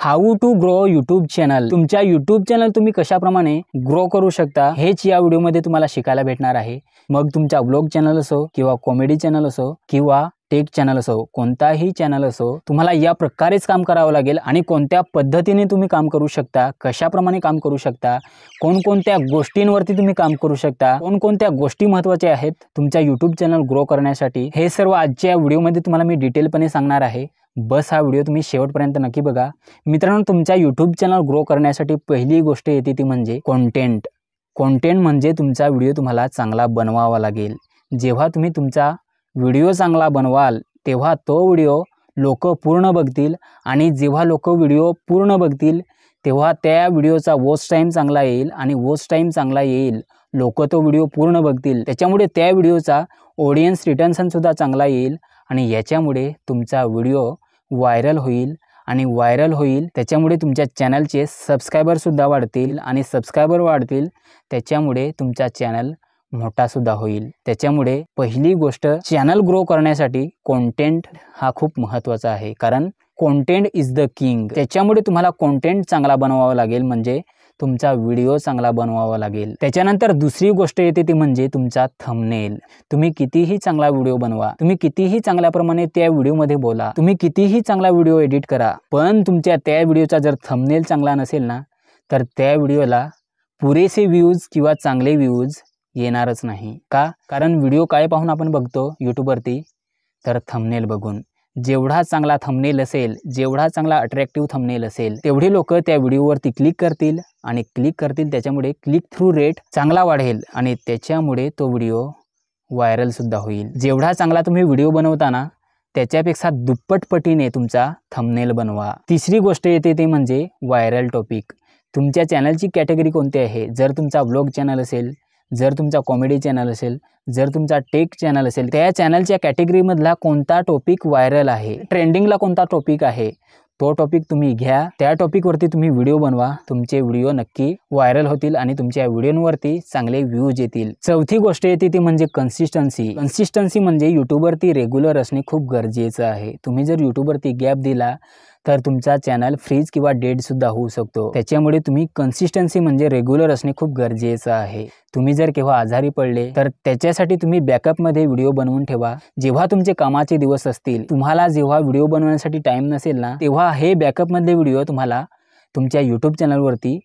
How to grow YouTube channel. तुमच्या YouTube channel तुम्ही कशाप्रमाणे ग्रो करू शकता हेच या व्हिडिओमध्ये तुम्हाला शिकायला भेटणार आहे। मग तुमचा व्लॉग चॅनल असो किंवा कॉमेडी चॅनल असो किंवा टेक चॅनल असो, कोणताही चॅनल असो, तुम्हाला या प्रकारेच काम करावं लागेल आणि कोणत्या पद्धतीने तुम्ही काम करू शकता, कशाप्रमाणे काम करू शकता, कोणकोणत्या गोष्टींवरती तुम्ही काम करू शकता, कोणकोणत्या गोष्टी महत्त्वाच्या आहेत तुमच्या यूट्यूब चॅनल ग्रो करण्यासाठी, हे सर्व आजच्या व्हिडिओमध्ये तुम्हाला मी डिटेलपणे सांगणार आहे। बस हा व्हिडिओ तुम्ही शेवटपर्यंत नक्की बघा। मित्रांनो, तुमच्या यूट्यूब चॅनल ग्रो करण्यासाठी पहिली गोष्ट येते ती म्हणजे कंटेंट। कंटेंट म्हणजे तुमचा व्हिडिओ तुम्हाला चांगला बनवावा लागेल। जेव्हा तुम्ही तुमचा व्हिडिओ चांगला बनवाल तेव्हा तो व्हिडिओ लोक पूर्ण बघतील आणि जेव्हा लोक व्हिडिओ पूर्ण बघतील तेव्हा त्या व्हिडिओचा वॉच टाइम चांगला येईल आणि वॉच टाइम चांगला येईल, लोक तो व्हिडिओ पूर्ण बघतील, त्याच्यामुळे त्या व्हिडिओचा ऑडियन्स रिटेन्शन सुद्धा चांगला येईल आणि याच्यामुळे तुमचा व्हिडिओ व्हायरल होईल आणि व्हायरल होईल त्याच्यामुळे तुमच्या चॅनलचे सबस्क्रायबर सुद्धा वाढतील आणि सबस्क्रायबर वाढतील त्याच्यामुळे तुमचा चॅनल मोठा सुद्धा होईल। त्याच्यामुळे पहिली गोष्ट चॅनल ग्रो करण्यासाठी कंटेंट हा खूप महत्त्वाचा आहे, कारण कंटेंट इज द किंग। त्याच्यामुळे तुम्हाला कंटेंट चांगला बनवावा लागेल, म्हणजे तुमचा व्हिडिओ चांगला बनवावा लागेल। त्याच्यानंतर दुसरी गोष्ट येते ती म्हणजे तुमचा थंबनेल। तुम्ही कितीही चांगला व्हिडिओ बनवा, तुम्ही कितीही चांगल्या प्रमाणे त्या व्हिडिओमध्ये बोला, तुम्ही कितीही चांगला व्हिडिओ एडिट करा, पण तुमच्या त्या व्हिडिओचा जर थंबनेल चांगला नसेल ना तर त्या व्हिडिओला पुरेसे व्ह्यूज किंवा चांगले व्ह्यूज येणारच नाही। का? कारण व्हिडिओ काय पाहून आपण बघतो यूट्यूबवरती, तर थंबनेल बघून। जेवढा चांगला थंबनेल असेल, जेवढा चांगला अट्रॅक्टिव्ह थंबनेल असेल, तेवढे लोक त्या व्हिडिओवरती क्लिक करतील आणि क्लिक करतील त्याच्यामुळे क्लिक थ्रू रेट चांगला वाढेल आणि त्याच्यामुळे तो व्हिडिओ व्हायरल सुद्धा होईल। जेवढा चांगला तुम्ही व्हिडिओ बनवताना त्याच्यापेक्षा दुप्पट पटीने तुमचा थंबनेल बनवा। तिसरी गोष्ट येते ते म्हणजे व्हायरल टॉपिक। तुमच्या चॅनलची कॅटेगरी कोणती आहे? जर तुमचा व्लॉग चॅनल असेल, जर तुमचा कॉमेडी चॅनल असेल, जर तुमचा टेक चॅनल असेल, त्या चॅनलच्या कॅटेगरीमधला कोणता टॉपिक व्हायरल आहे, ट्रेंडिंगला कोणता टॉपिक आहे, तो टॉपिक तुम्ही घ्या, त्या टॉपिकवरती तुम्ही व्हिडिओ बनवा। तुमचे व्हिडिओ नक्की व्हायरल होतील आणि तुमच्या व्हिडिओवरती चांगले व्ह्यूज येतील। चौथी गोष्ट येते ती म्हणजे कन्सिस्टन्सी। कन्सिस्टन्सी म्हणजे यूट्यूबवरती रेग्युलर असणे खूप गरजेचं आहे। तुम्ही जर यूट्यूबवरती गॅप दिला तर तुमचा चॅनल फ्रीज किंवा डेड सुद्धा होऊ शकतो। त्याच्यामुळे तुम्ही कन्सिस्टन्सी म्हणजे रेग्युलर असणे खूप गरजेचं आहे। तुम्ही जर केव्हा आजारी पडले तर त्याच्यासाठी तुम्ही बॅकअपमध्ये व्हिडिओ बनवून ठेवा। जेव्हा तुमचे कामाचे दिवस असतील, तुम्हाला जेव्हा व्हिडिओ बनवण्यासाठी टाइम नसेल ना, तेव्हा हे बॅकअपमधले व्हिडिओ तुम्हाला तुमच्या यूट्यूब चॅनलवरती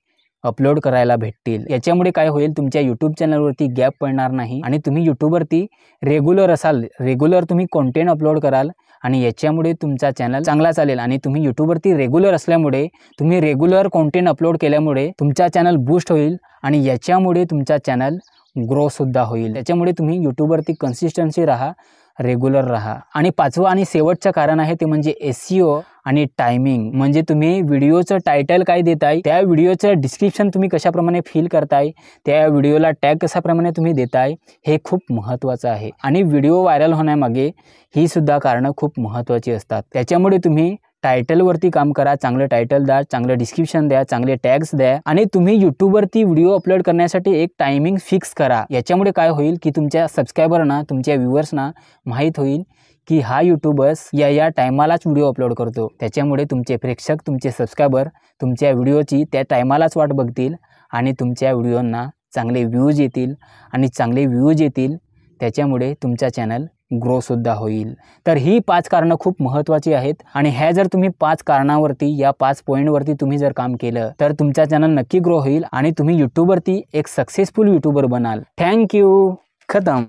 अपलोड करायला भेटतील। याच्यामुळे काय होईल, तुमच्या यूट्यूब चॅनलवरती गॅप पडणार नाही आणि तुम्ही यूट्यूबवरती रेग्युलर असाल, रेग्युलर तुम्ही कंटेंट अपलोड कराल आणि याच्यामुळे तुमचा चॅनल चांगला चालेल। आणि तुम्ही यूट्यूबवरती रेग्युलर असल्यामुळे, तुम्ही रेग्युलर कंटेंट अपलोड केल्यामुळे तुमचा चॅनल बूस्ट होईल आणि याच्यामुळे तुमचा चॅनल ग्रो सुद्धा होईल। त्याच्यामुळे तुम्ही यूट्यूबवरती कन्सिस्टन्सी राहा, रेग्युलर राहा। आणि पाचवं आणि शेवटचं कारण आहे ते म्हणजे SEO आणि टायमिंग। म्हणजे तुम्ही व्हिडिओचं टायटल काय देताय, त्या व्हिडिओचं डिस्क्रिप्शन तुम्ही कशाप्रमाणे फिल करताय, त्या व्हिडिओला टॅग कशाप्रमाणे तुम्ही देताय, हे खूप महत्त्वाचं आहे। आणि व्हिडिओ व्हायरल होण्यामागे ही सुद्धा कारणं खूप महत्त्वाची असतात। त्याच्यामुळे तुम्ही टायटलवरती काम करा, चांगलं टायटल द्या, चांगलं डिस्क्रिप्शन द्या, चांगले टॅग्स द्या आणि तुम्ही यूट्यूबवरती व्हिडिओ अपलोड करण्यासाठी एक टायमिंग फिक्स करा। याच्यामुळे काय होईल की तुमच्या सबस्क्रायबरना, तुमच्या व्ह्यूअर्सना माहीत होईल की हा यूट्यूबर्स या टायमालाच व्हिडिओ अपलोड करतो। त्याच्यामुळे तुमचे प्रेक्षक, तुमचे सबस्क्रायबर तुमच्या व्हिडिओची त्या टायमालाच वाट बघतील आणि तुमच्या व्हिडिओंना चांगले व्ह्यूज येतील आणि चांगले व्ह्यूज येतील त्याच्यामुळे तुमचा चॅनल ग्रो सुद्धा होईल। तर ही 5 कारणं खूप महत्त्वाची आहेत आणि ह्या जर तुम्ही 5 कारणावरती, या 5 पॉईंटवरती तुम्ही जर काम केलं तर तुमचा चॅनल नक्की ग्रो होईल आणि तुम्ही यूट्यूबवरती एक सक्सेसफुल यूट्यूबर बनाल। थँक्यू। खतम।